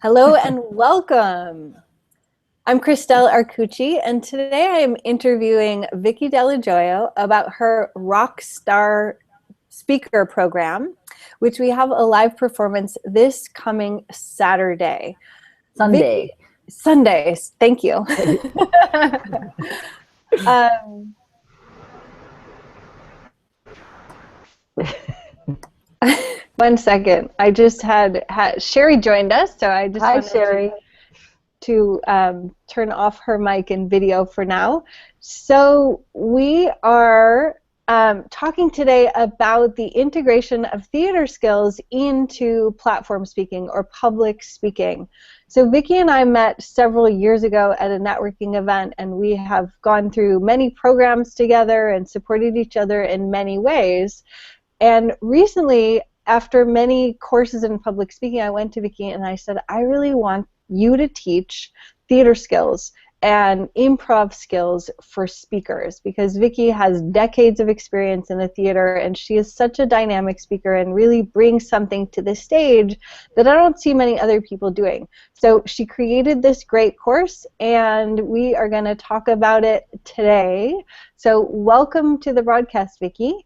Hello and welcome. I'm Christel Arcucci, and today I am interviewing Vicki Dello Joio about her rock star speaker program, which we have a live performance this coming Saturday. Sunday. Sundays, thank you. One second. I just had Sherry joined us, so I just wanted Sherry. to turn off her mic and video for now. So we are talking today about the integration of theater skills into platform speaking or public speaking. So Vicki and I met several years ago at a networking event, and we have gone through many programs together and supported each other in many ways. And recently, after many courses in public speaking, I went to Vicki and I said, I really want you to teach theater skills and improv skills for speakers, because Vicki has decades of experience in the theater and she is such a dynamic speaker and really brings something to the stage that I don't see many other people doing. So she created this great course and we are going to talk about it today. So welcome to the broadcast, Vicki.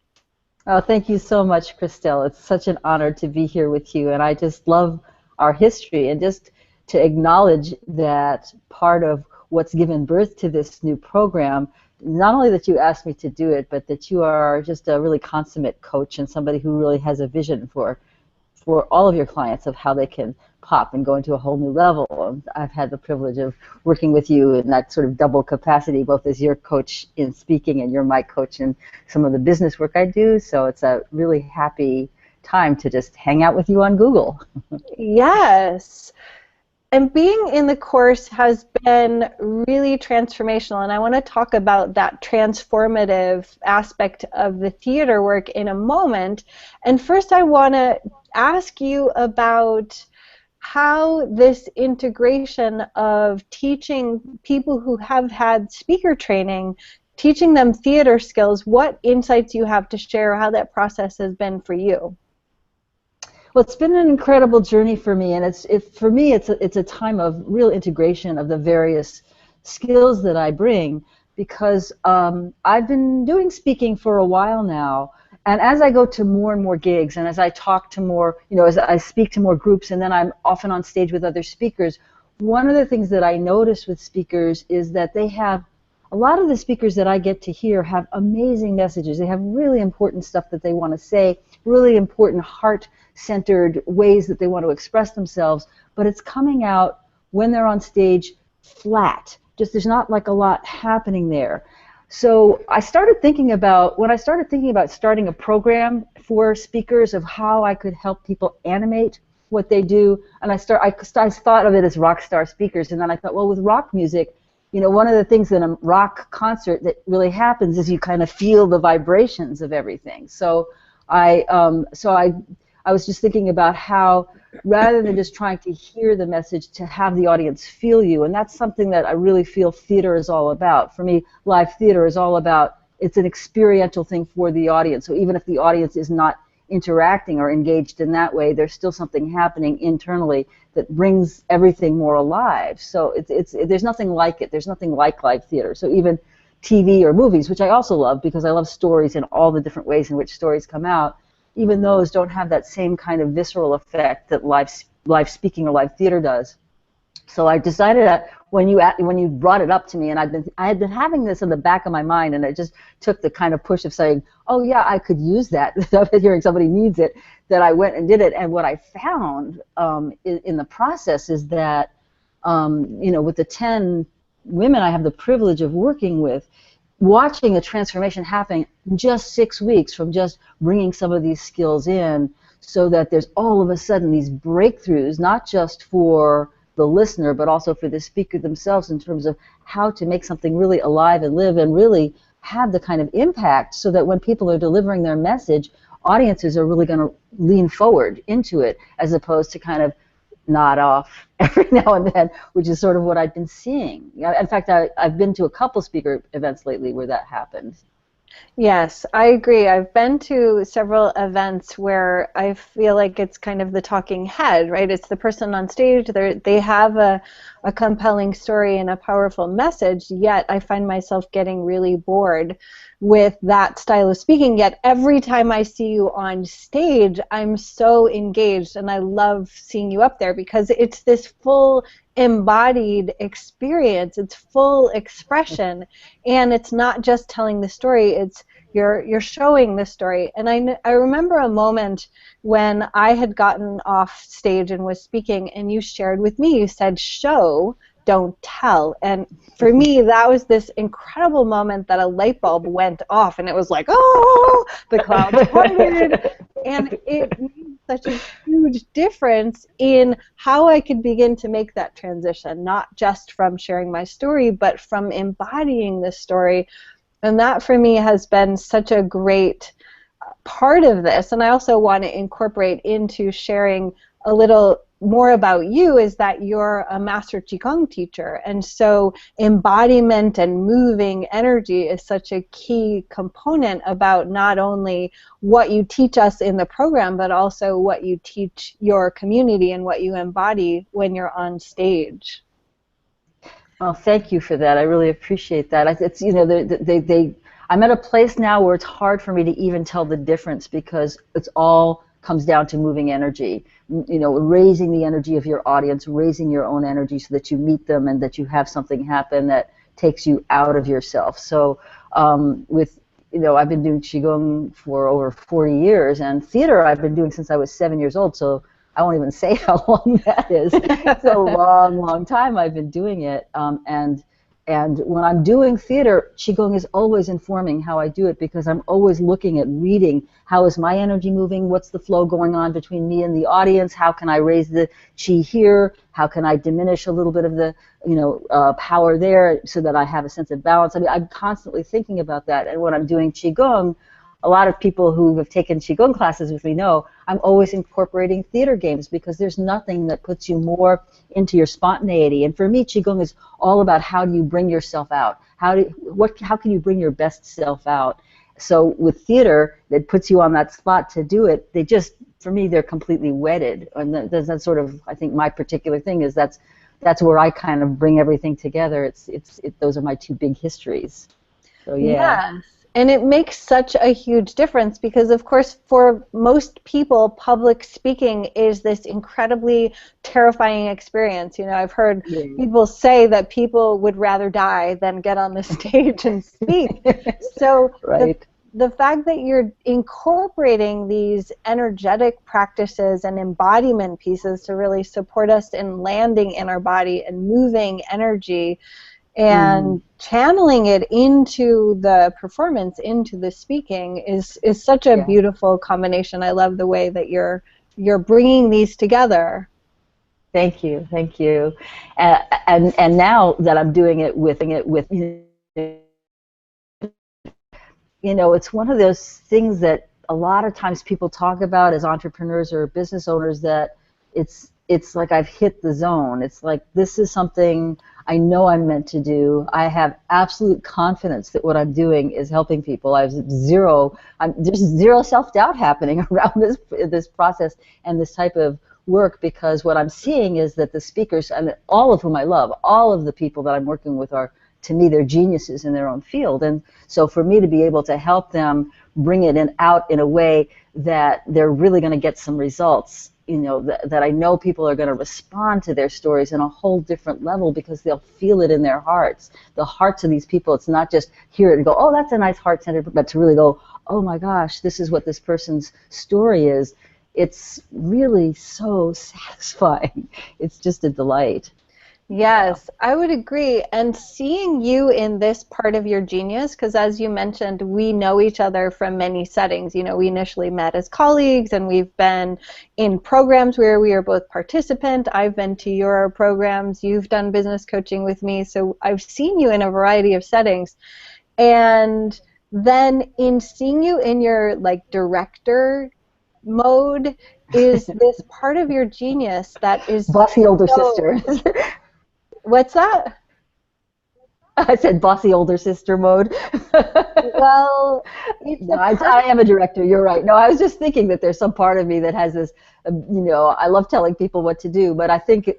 Oh, thank you so much, Christel. It's such an honor to be here with you, and I just love our history, and just to acknowledge that part of what's given birth to this new program, not only that you asked me to do it, but that you are just a really consummate coach and somebody who really has a vision for all of your clients of how they can pop and go into a whole new level. I've had the privilege of working with you in that sort of double capacity, both as your coach in speaking and you're my coach in some of the business work I do. So it's a really happy time to just hang out with you on Google. Yes. And being in the course has been really transformational, and I want to talk about that transformative aspect of the theater work in a moment. And first I want to ask you about how this integration of teaching people who have had speaker training, teaching them theater skills, what insights you have to share, how that process has been for you. Well, it's been an incredible journey for me, and for me it's a time of real integration of the various skills that I bring, because I've been doing speaking for a while now, and as I go to more and more gigs, and as I talk to more, as I speak to more groups, and then I'm often on stage with other speakers, one of the things that I notice with speakers is that a lot of the speakers that I get to hear have amazing messages. They have really important stuff that they want to say, really important heart-centered ways that they want to express themselves, but it's coming out when they're on stage flat. Just there's not like a lot happening there. So when I started thinking about starting a program for speakers of how I could help people animate what they do, and I thought of it as rock star speakers, and then I thought, well, with rock music, one of the things in a rock concert that really happens is you kind of feel the vibrations of everything. So I was just thinking about how, rather than just trying to hear the message, to have the audience feel you, and that's something that I really feel theater is all about. For me, live theater is all about, it's an experiential thing for the audience. So even if the audience is not interacting or engaged in that way, there's still something happening internally that brings everything more alive. So there's nothing like it. There's nothing like live theater. So even TV or movies, which I also love because I love stories and all the different ways in which stories come out, even those don't have that same kind of visceral effect that live speaking or live theater does. So I decided that when you brought it up to me, and I had been having this in the back of my mind, and it just took the kind of push of saying, oh yeah, I could use that. I've been hearing somebody needs it, that I went and did it. And what I found in the process is that with the 10 women I have the privilege of working with, watching the transformation happen in just 6 weeks from just bringing some of these skills in, so that there's all of a sudden these breakthroughs, not just for the listener, but also for the speaker themselves, in terms of how to make something really alive and live and really have the kind of impact, so that when people are delivering their message, audiences are really going to lean forward into it, as opposed to kind of nod off every now and then, which is sort of what I've been seeing. In fact, I've been to a couple speaker events lately where that happened. Yes, I agree. I've been to several events where I feel like it's kind of the talking head, right? It's the person on stage. They have a compelling story and a powerful message, yet I find myself getting really bored with that style of speaking. Yet every time I see you on stage, I'm so engaged, and I love seeing you up there because it's this full embodied experience. It's full expression, and it's not just telling the story, it's you're showing the story. And I remember a moment when I had gotten off stage and was speaking, and you shared with me, you said, show, don't tell. And for me, that was this incredible moment that a light bulb went off, and it was like, oh, the clouds parted. And it made such a huge difference in how I could begin to make that transition, not just from sharing my story, but from embodying the story. And that for me has been such a great part of this. And I also want to incorporate into sharing a little more about you is that you're a master Qigong teacher. And so embodiment and moving energy is such a key component about not only what you teach us in the program, but also what you teach your community and what you embody when you're on stage. Well, thank you for that. I really appreciate that. It's, you know, I'm at a place now where it's hard for me to even tell the difference because it's all comes down to moving energy. You know, raising the energy of your audience, raising your own energy so that you meet them and that you have something happen that takes you out of yourself. So you know, I've been doing Qigong for over 40 years, and theater I've been doing since I was 7 years old, so I won't even say how long that is. It's a long, long time I've been doing it. And when I'm doing theater, Qigong is always informing how I do it because I'm always looking at reading how is my energy moving, what's the flow going on between me and the audience, how can I raise the Qi here, how can I diminish a little bit of the power there so that I have a sense of balance. I mean, I'm constantly thinking about that. And when I'm doing Qigong, a lot of people who have taken Qigong classes with me know I'm always incorporating theater games because there's nothing that puts you more into your spontaneity. And for me, Qigong is all about how do you bring yourself out? How can you bring your best self out? So with theater, that puts you on that spot to do it, for me, they're completely wedded. And that's sort of, I think, my particular thing is that's where I kind of bring everything together. Those are my two big histories. So yeah. Yes. And it makes such a huge difference because, of course, for most people, public speaking is this incredibly terrifying experience. You know, I've heard people say that people would rather die than get on the stage and speak. So right. the fact that you're incorporating these energetic practices and embodiment pieces to really support us in landing in our body and moving energy and channeling it into the performance, into the speaking is such a beautiful combination. I love the way that you're bringing these together. Thank you, thank you. And now that I'm doing it with it's one of those things that a lot of times people talk about as entrepreneurs or business owners that it's like I've hit the zone. It's like this is something I know I'm meant to do. I have absolute confidence that what I'm doing is helping people. There's zero self-doubt happening around this process and this type of work because what I'm seeing is that the speakers, and all of whom I love, all of the people that I'm working with are, to me, they're geniuses in their own field. And so for me to be able to help them bring it out in a way that they're really going to get some results, that I know people are going to respond to their stories in a whole different level because they'll feel it in their hearts. The hearts of these people, it's not just hear it and go, oh, that's a nice heart-centered, but to really go, oh my gosh, this is what this person's story is. It's really so satisfying. It's just a delight. Yes, I would agree. And seeing you in this part of your genius, because as you mentioned, we know each other from many settings. You know, we initially met as colleagues, and we've been in programs where we are both participant. I've been to your programs. You've done business coaching with me. So I've seen you in a variety of settings. And then in seeing you in your, like, director mode is this part of your genius that is bossy older sister. What's that? I said bossy older sister mode. Well, it's No, a I am a director. You're right. No, I was just thinking that there's some part of me that has this, I love telling people what to do, but I think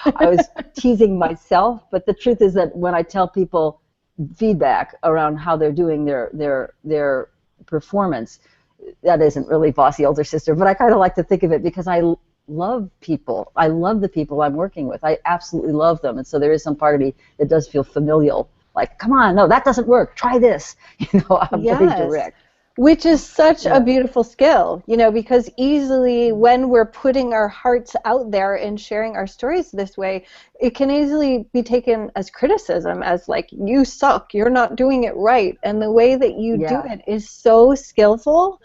I was teasing myself. But the truth is that when I tell people feedback around how they're doing their performance, that isn't really bossy older sister. But I kind of like to think of it because I love people. I love the people I'm working with. I absolutely love them, and so there is some part of me that does feel familial. Like, come on, no, that doesn't work. Try this. I'm very Yes, direct. which is such a Yeah. beautiful skill, because easily when we're putting our hearts out there and sharing our stories this way, it can easily be taken as criticism, as like, you suck, you're not doing it right. And the way that you do Yeah. it is so skillful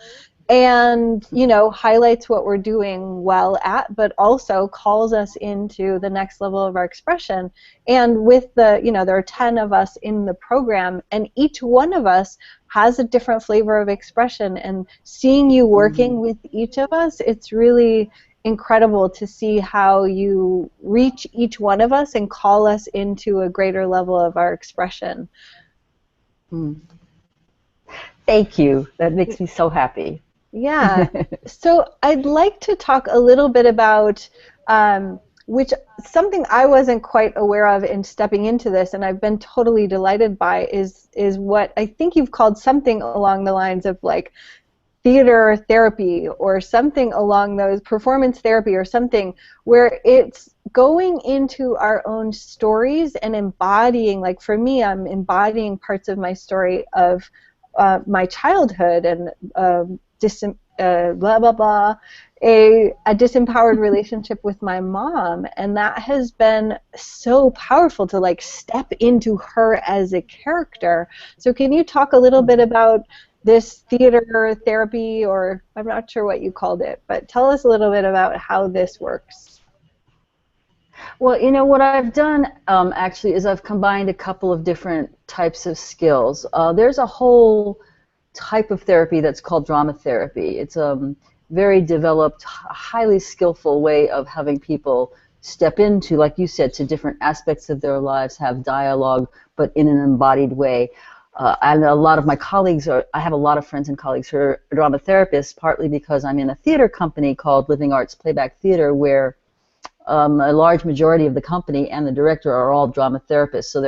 and highlights what we're doing well at, but also calls us into the next level of our expression. And with there are 10 of us in the program, and each one of us has a different flavor of expression, and seeing you Hmm. working with each of us, it's really incredible to see how you reach each one of us and call us into a greater level of our expression. Mm. Thank you. That makes me so happy. Yeah. So I'd like to talk a little bit about which something I wasn't quite aware of in stepping into this, and I've been totally delighted by is what I think you've called something along the lines of like theater therapy or something along those, performance therapy or something, where it's going into our own stories and embodying, like for me, I'm embodying parts of my story of my childhood and blah blah blah, a disempowered relationship with my mom, and that has been so powerful to like step into her as a character. So can you talk a little bit about this theater therapy, or I'm not sure what you called it, but tell us a little bit about how this works. Well, what I've done actually is I've combined a couple of different types of skills. There's a whole type of therapy that's called drama therapy. It's a very developed, highly skillful way of having people step into, like you said, to different aspects of their lives, have dialogue, but in an embodied way. And a lot of my colleagues I have a lot of friends and colleagues who are drama therapists, partly because I'm in a theater company called Living Arts Playback Theater, where a large majority of the company and the director are all drama therapists. So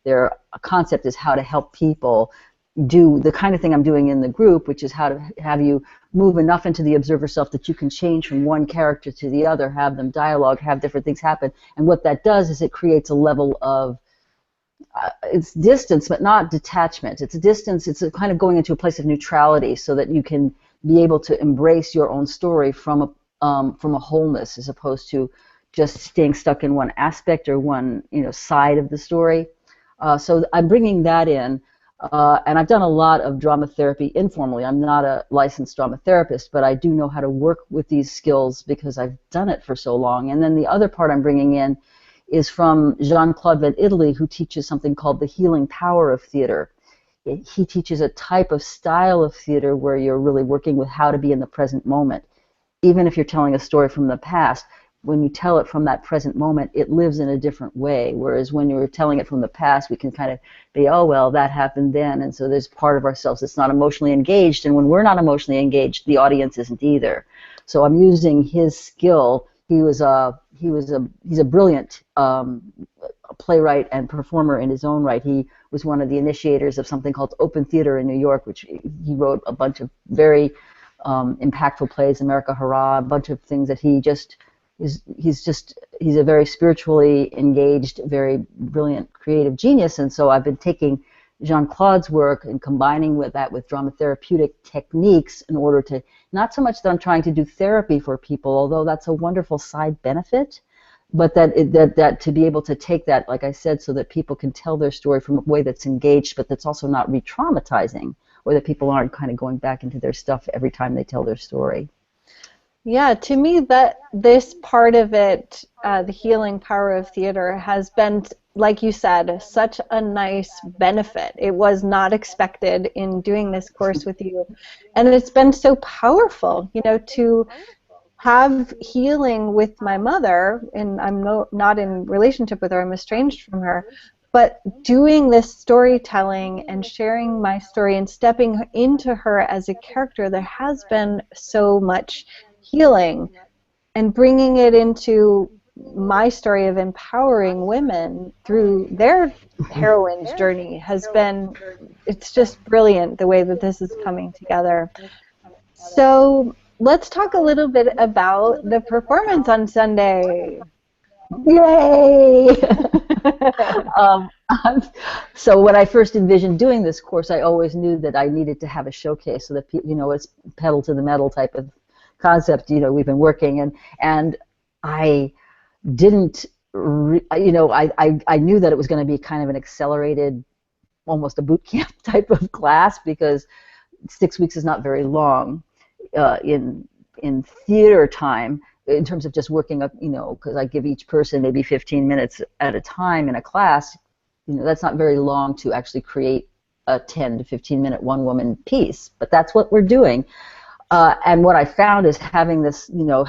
their concept is how to help people do the kind of thing I'm doing in the group, which is how to have you move enough into the observer self that you can change from one character to the other, have them dialogue, have different things happen. And what that does is it creates a level of it's distance, but not detachment. It's a distance. It's a kind of going into a place of neutrality, so that you can be able to embrace your own story from a wholeness, as opposed to just staying stuck in one aspect or one side of the story. So I'm bringing that in, and I've done a lot of drama therapy informally. I'm not a licensed drama therapist, but I do know how to work with these skills because I've done it for so long. And then the other part I'm bringing in is from Jean-Claude Van Italy, who teaches something called the healing power of theater. He teaches a type of style of theater where you're really working with how to be in the present moment. Even if you're telling a story from the past, when you tell it from that present moment, it lives in a different way. Whereas when you're telling it from the past, we can kind of be, oh, well, that happened then. And so there's part of ourselves that's not emotionally engaged. And when we're not emotionally engaged, the audience isn't either. So I'm using his skill. He's a brilliant playwright and performer in his own right. He was one of the initiators of something called Open Theater in New York, which he wrote a bunch of very impactful plays, America Hurrah, a bunch of things that he's a very spiritually engaged, very brilliant, creative genius. And so I've been taking Jean-Claude's work and combining with that with drama therapeutic techniques in order to, not so much that I'm trying to do therapy for people, although that's a wonderful side benefit, but that to be able to take that, like I said, so that people can tell their story from a way that's engaged, but that's also not re-traumatizing, or that people aren't kind of going back into their stuff every time they tell their story. Yeah, to me, that this part of it, the healing power of theater, has been, like you said, such a nice benefit. It was not expected in doing this course with you, and it's been so powerful, to have healing with my mother, and I'm not in relationship with her, I'm estranged from her, But doing this storytelling and sharing my story and stepping into her as a character, there has been so much healing, and bringing it into my story of empowering women through their heroine's journey has been, it's just brilliant the way that this is coming together. So let's talk a little bit about the performance on Sunday. Yay! um, so when I first envisioned doing this course, I always knew that I needed to have a showcase, so that, you know, it's pedal to the metal type of concept, you know, we've been working, and I didn't, you know, I knew that it was going to be kind of an accelerated, almost a boot camp type of class, because 6 weeks is not very long in theater time, in terms of just working up, you know, because I give each person maybe 15 minutes at a time in a class. You know, that's not very long to actually create a 10 to 15 minute one-woman piece, but that's what we're doing. And what I found is having this, you know,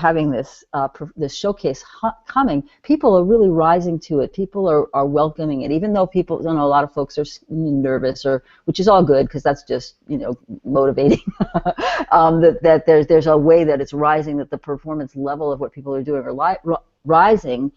this showcase coming, people are really rising to it. People are welcoming it, even though people, you know, a lot of folks are nervous, which is all good, because that's just, you know, motivating. that there's a way that it's rising, that the performance level of what people are doing are rising,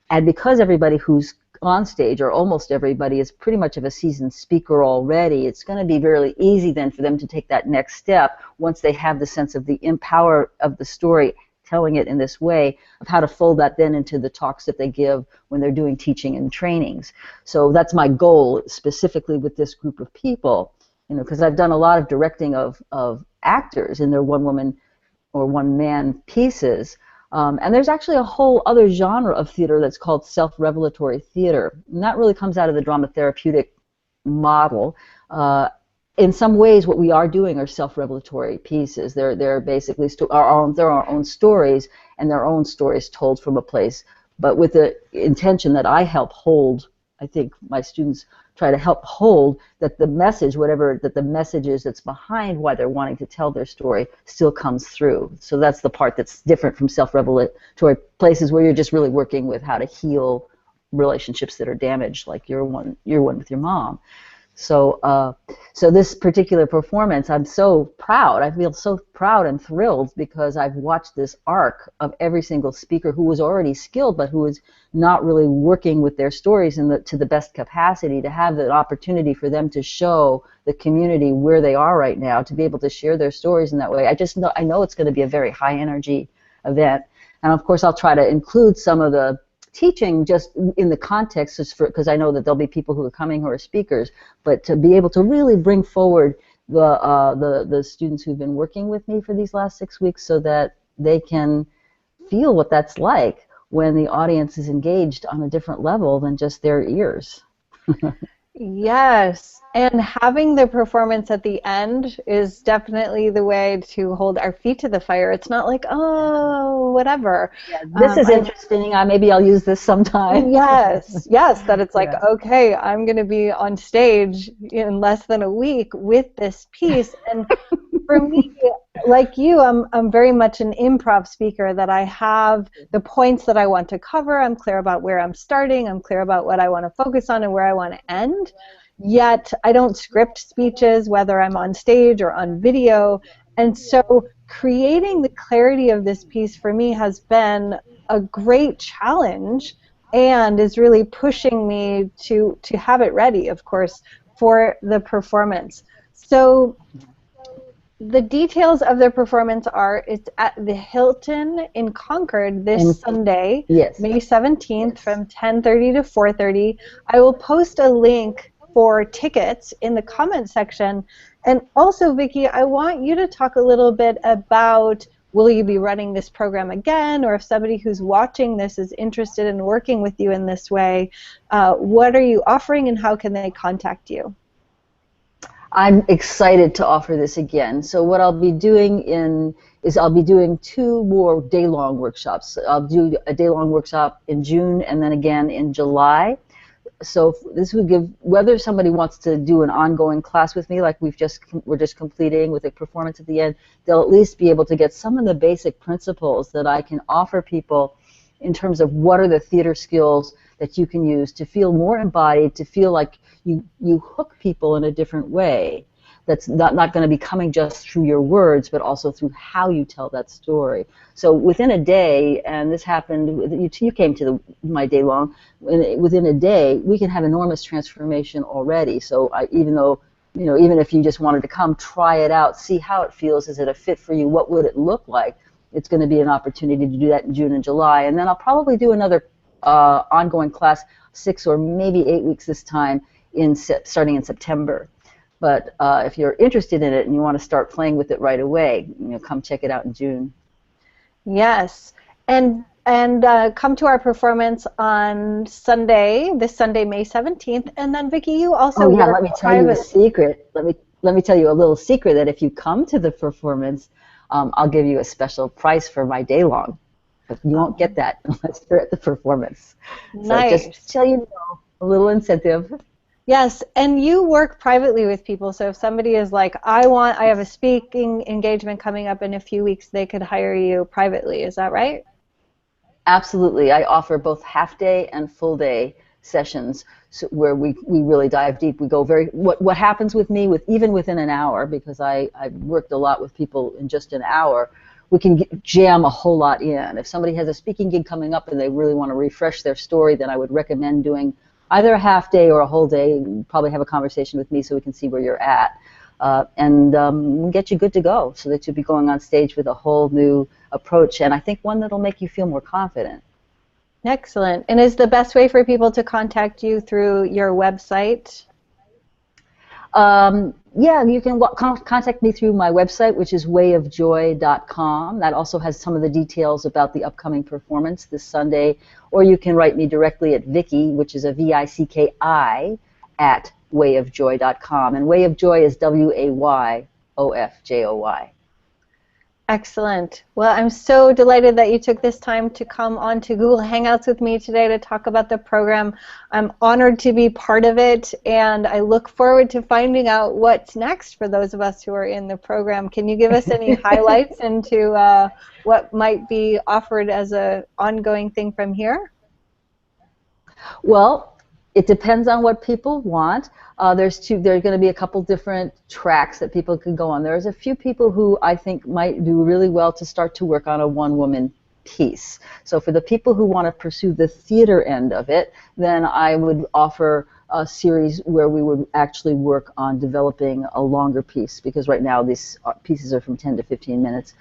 and because everybody who's on stage, or almost everybody, is pretty much of a seasoned speaker already, it's going to be really easy then for them to take that next step once they have the sense of the empower of the story, telling it in this way, of how to fold that then into the talks that they give when they're doing teaching and trainings. So that's my goal specifically with this group of people, you know, because I've done a lot of directing of actors in their one-woman or one-man pieces. And there's actually a whole other genre of theater that's called self-revelatory theater. And that really comes out of the drama therapeutic model. In some ways, what we are doing are self-revelatory pieces. They're basically they're our own stories, and their own stories told from a place, but with the intention that I help hold. I think my students try to help hold that the message, whatever that the message is that's behind why they're wanting to tell their story, still comes through. So that's the part that's different from self-revelatory places, where you're just really working with how to heal relationships that are damaged, like your one with your mom. So so this particular performance, I'm so proud. I feel so proud and thrilled, because I've watched this arc of every single speaker who was already skilled, but who was not really working with their stories to the best capacity, to have the opportunity for them to show the community where they are right now, to be able to share their stories in that way. I know it's going to be a very high energy event, and of course I'll try to include some of the teaching just in the context, because I know that there'll be people who are coming who are speakers, but to be able to really bring forward the students who've been working with me for these last 6 weeks, so that they can feel what that's like when the audience is engaged on a different level than just their ears. Yes, and having the performance at the end is definitely the way to hold our feet to the fire. It's not like, oh, whatever. Yeah, this is interesting. Maybe I'll use this sometime. Yes, yes, that it's like, yeah, okay, I'm going to be on stage in less than a week with this piece. And for me, like you, I'm very much an improv speaker, that I have the points that I want to cover. I'm clear about where I'm starting. I'm clear about what I want to focus on and where I want to end. Yet I don't script speeches, whether I'm on stage or on video. And so creating the clarity of this piece for me has been a great challenge, and is really pushing me to have it ready, of course, for the performance. So the details of their performance are, it's at the Hilton in Concord this Sunday, yes, May 17th, yes, from 10:30 to 4:30. I will post a link for tickets in the comment section. And also, Vicki, I want you to talk a little bit about, will you be running this program again, or if somebody who's watching this is interested in working with you in this way, what are you offering and how can they contact you? I'm excited to offer this again. So what I'll be doing is I'll be doing 2 more day-long workshops. I'll do a day-long workshop in June and then again in July. So this would give, whether somebody wants to do an ongoing class with me, like we're just completing with a performance at the end, they'll at least be able to get some of the basic principles that I can offer people in terms of what are the theater skills that you can use to feel more embodied, to feel like you hook people in a different way. That's not going to be coming just through your words, but also through how you tell that story. So within a day, and this happened, you came to my day long, within a day, we can have enormous transformation already. So even though, even if you just wanted to come, try it out, see how it feels, is it a fit for you, what would it look like? It's going to be an opportunity to do that in June and July. And then I'll probably do another ongoing class, 6 or maybe 8 weeks this time, starting in September. But if you're interested in it and you want to start playing with it right away, come check it out in June. Yes, and come to our performance on Sunday, this Sunday, May 17th. And then, Vicki, you also work let me tell you a secret. Let me tell you a little secret that if you come to the performance, I'll give you a special price for my day long. But you won't get that unless you're at the performance. Nice. So just so a little incentive. Yes, and you work privately with people, so if somebody is like, I have a speaking engagement coming up in a few weeks, they could hire you privately, is that right? Absolutely. I offer both half-day and full-day sessions where we really dive deep. We go what happens with me, even within an hour, because I've worked a lot with people in just an hour, we can jam a whole lot in. If somebody has a speaking gig coming up and they really want to refresh their story, then I would recommend doing either a half day or a whole day. Probably have a conversation with me so we can see where you're at, and get you good to go so that you'll be going on stage with a whole new approach, and I think one that'll make you feel more confident. Excellent. And is the best way for people to contact you through your website? Yeah, you can contact me through my website, which is wayofjoy.com. That also has some of the details about the upcoming performance this Sunday. Or you can write me directly at Vicki, which is a Vicki, at wayofjoy.com. And Way of Joy is WAYOFJOY. Excellent. Well, I'm so delighted that you took this time to come on to Google Hangouts with me today to talk about the program. I'm honored to be part of it, and I look forward to finding out what's next for those of us who are in the program. Can you give us any highlights into what might be offered as an ongoing thing from here? Well, it depends on what people want. There's going to be a couple different tracks that people could go on. There's a few people who I think might do really well to start to work on a one-woman piece. So for the people who want to pursue the theater end of it, then I would offer a series where we would actually work on developing a longer piece, because right now these pieces are from 10 to 15 minutes.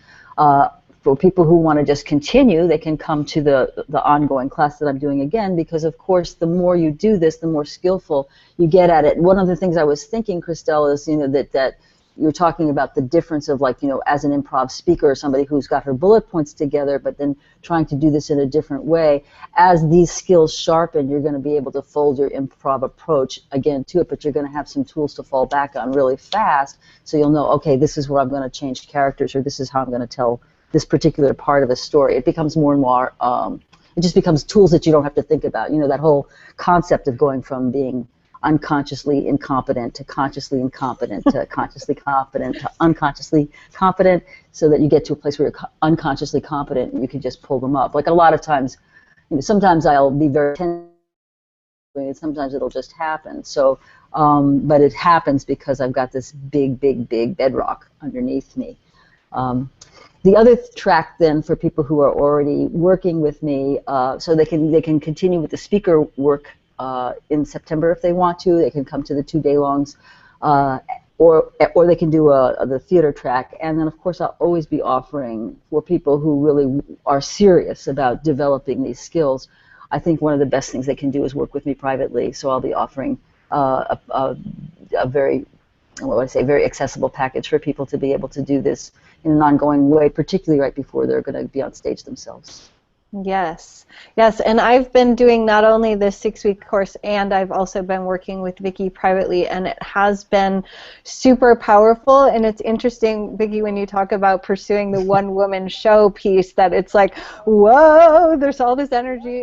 For people who want to just continue, they can come to the ongoing class that I'm doing again, because of course the more you do this, the more skillful you get at it. One of the things I was thinking, Christel, is that you're talking about the difference of, like, as an improv speaker or somebody who's got her bullet points together, but then trying to do this in a different way. As these skills sharpen, you're going to be able to fold your improv approach again to it, but you're going to have some tools to fall back on really fast, so you'll know, okay, this is where I'm going to change characters, or this is how I'm going to tell this particular part of a story. It becomes more and more, it just becomes tools that you don't have to think about. That whole concept of going from being unconsciously incompetent to consciously incompetent to consciously competent to unconsciously competent, so that you get to a place where you're unconsciously competent and you can just pull them up. Like a lot of times, sometimes I'll be very attentive, and sometimes it'll just happen. So, but it happens because I've got this big, big, big bedrock underneath me. The other track then for people who are already working with me, so they can continue with the speaker work in September if they want to. They can come to the 2-day-longs, or they can do the theater track. And then of course I'll always be offering, for people who really are serious about developing these skills, I think one of the best things they can do is work with me privately. So I'll be offering a very, very accessible package for people to be able to do this in an ongoing way, particularly right before they're going to be on stage themselves. Yes, yes, and I've been doing not only this 6-week course, and I've also been working with Vicki privately, and it has been super powerful. And it's interesting, Vicki, when you talk about pursuing the one-woman show piece, that it's like, whoa, there's all this energy,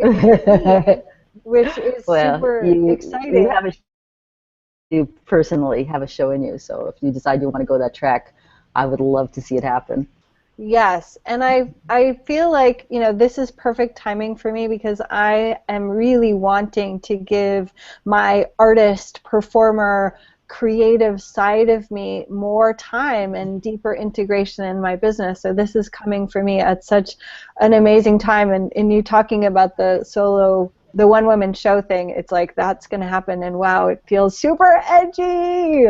which is super exciting. You personally have a show in you, so if you decide you want to go that track, I would love to see it happen. Yes, and I feel like, this is perfect timing for me because I am really wanting to give my artist, performer, creative side of me more time and deeper integration in my business. So this is coming for me at such an amazing time. And you talking about the one woman show thing, it's like that's going to happen, and wow, it feels super edgy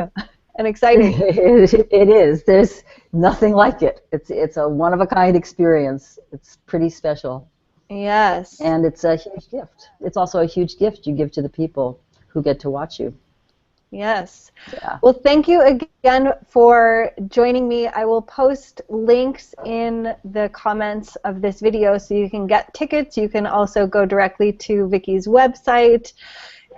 and exciting. It is. There's nothing like it. It's a one of a kind experience. It's pretty special, Yes. and it's a huge gift. It's also a huge gift you give to the people who get to watch you. Yes. Yeah. Well, thank you again for joining me. I will post links in the comments of this video so you can get tickets. You can also go directly to Vicki's website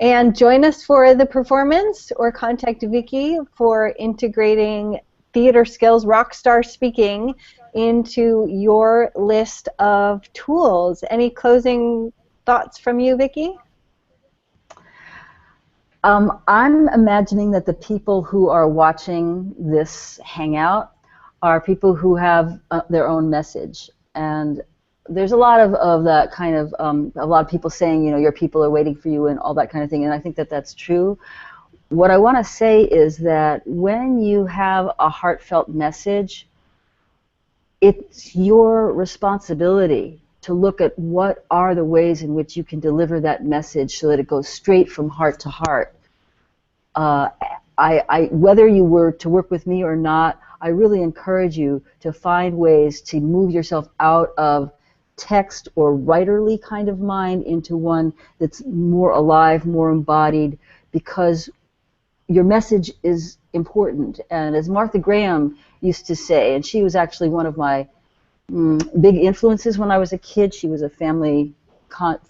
and join us for the performance, or contact Vicki for integrating theater skills, rock star speaking, into your list of tools. Any closing thoughts from you, Vicki? I'm imagining that the people who are watching this hangout are people who have their own message. And there's a lot of that kind of, a lot of people saying, your people are waiting for you and all that kind of thing. And I think that that's true. What I want to say is that when you have a heartfelt message, it's your responsibility to look at what are the ways in which you can deliver that message so that it goes straight from heart to heart. uh, whether you were to work with me or not, I really encourage you to find ways to move yourself out of text or writerly kind of mind into one that's more alive, more embodied, because your message is important. And as Martha Graham used to say, and she was actually one of my big influences when I was a kid. She was a family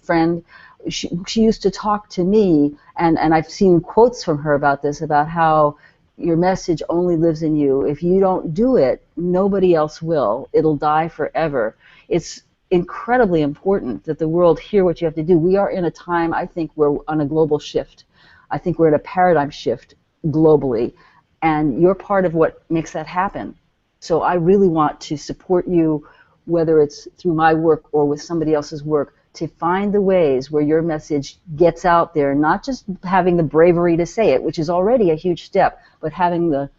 friend. She used to talk to me, and I've seen quotes from her about this, about how your message only lives in you. If you don't do it, nobody else will. It'll die forever. It's incredibly important that the world hear what you have to do. We are in a time, I think, we're on a global shift. I think we're in a paradigm shift globally, and you're part of what makes that happen. So I really want to support you, whether it's through my work or with somebody else's work, to find the ways where your message gets out there, not just having the bravery to say it, which is already a huge step, but having the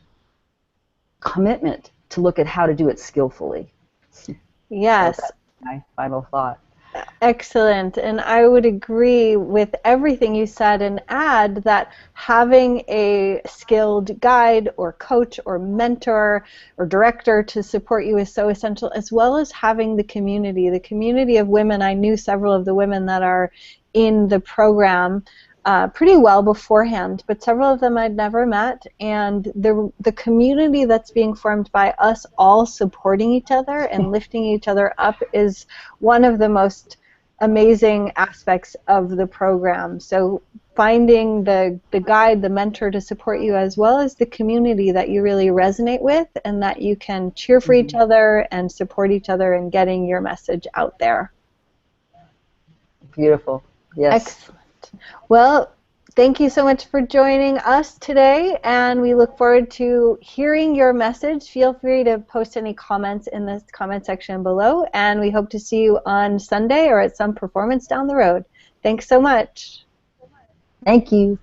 commitment to look at how to do it skillfully. So Yes. that's my final thought. Excellent. And I would agree with everything you said, and add that having a skilled guide or coach or mentor or director to support you is so essential, as well as having the community of women. I knew several of the women that are in the program pretty well beforehand, but several of them I'd never met, and the community that's being formed by us all supporting each other and lifting each other up is one of the most amazing aspects of the program. So finding the guide, the mentor to support you, as well as the community that you really resonate with and that you can cheer for each other and support each other in getting your message out there. Beautiful. Yes. Excellent. Well, thank you so much for joining us today, and we look forward to hearing your message. Feel free to post any comments in the comment section below, and we hope to see you on Sunday or at some performance down the road. Thanks so much. Thank you.